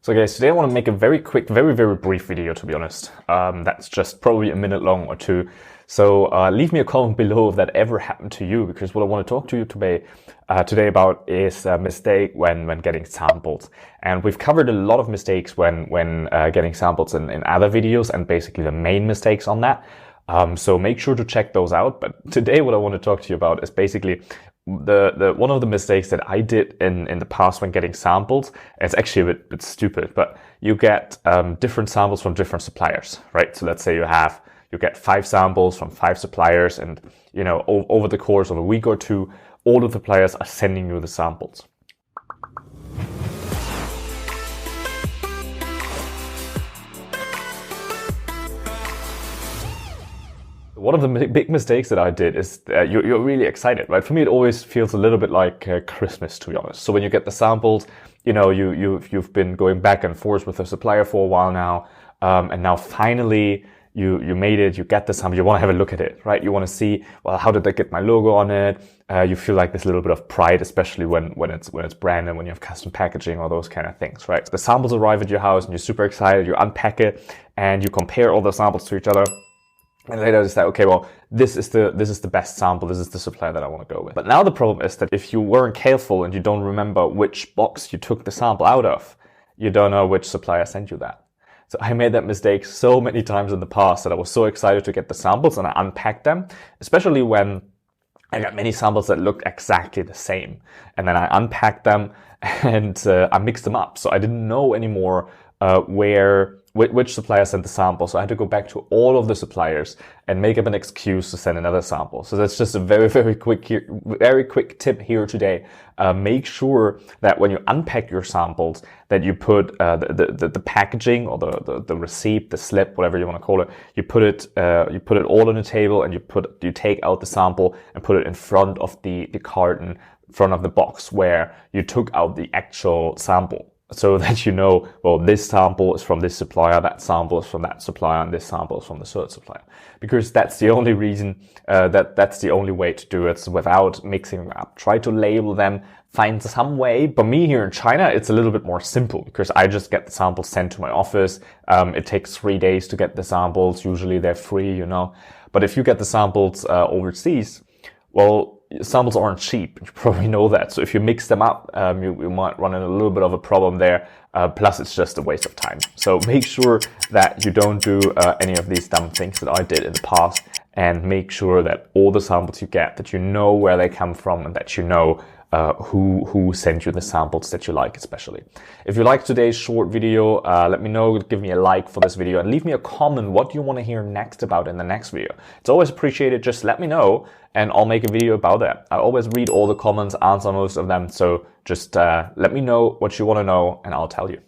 So guys, today I want to make a very quick, very brief video, to be honest. That's just probably a minute long or two. So leave me a comment below if that ever happened to you, because what I want to talk to you today about is a mistake when getting samples. And we've covered a lot of mistakes when getting samples in other videos, and basically the main mistakes on that. So make sure to check those out. But today what I want to talk to you about is basically the one of the mistakes that I did in the past when getting samples. It's actually a bit stupid, but you get different samples from different suppliers, right? So let's say you get 5 samples from 5 suppliers, and over the course of a week or two, all of the suppliers are sending you the samples. One of the big mistakes that I did is you're really excited, right? For me, it always feels a little bit like Christmas, to be honest. So when you get the samples, you've been going back and forth with the supplier for a while now, and now finally you made it. You get the sample. You want to have a look at it, right? You want to see, well, how did they get my logo on it? You feel like this little bit of pride, especially when it's branded, when you have custom packaging, or those kind of things, right? The samples arrive at your house, and you're super excited. You unpack it, and you compare all the samples to each other. And later it's like, okay, well, this is the best sample. This is the supplier that I want to go with. But now the problem is that if you weren't careful and you don't remember which box you took the sample out of, you don't know which supplier sent you that. So I made that mistake so many times in the past that I was so excited to get the samples, and I unpacked them, especially when I got many samples that looked exactly the same. And then I unpacked them and I mixed them up. So I didn't know anymore which supplier sent the sample. So I had to go back to all of the suppliers and make up an excuse to send another sample. So that's just a very quick tip here today. Make sure that when you unpack your samples, that you put the packaging or the receipt, the slip, whatever you want to call it, you put it all on the table, and you take out the sample and put it in front of the carton, in front of the box where you took out the actual sample. So that you know, well, this sample is from this supplier, that sample is from that supplier, and this sample is from the third supplier. Because that's the only reason, that's the only way to do it, so without mixing them up. Try to label them, find some way. For me here in China, it's a little bit more simple, because I just get the samples sent to my office. It takes 3 days to get the samples. Usually they're free, But if you get the samples overseas, well, samples aren't cheap. You probably know that. So if you mix them up, you might run into a little bit of a problem there. Plus, it's just a waste of time. So make sure that you don't do any of these dumb things that I did in the past, and make sure that all the samples you get, that you know where they come from, and that you know who sent you the samples that you like, especially. If you like today's short video, let me know, give me a like for this video, and leave me a comment what you want to hear next about in the next video. It's always appreciated. Just let me know, and I'll make a video about that. I always read all the comments, answer most of them, so just let me know what you want to know, and I'll tell you.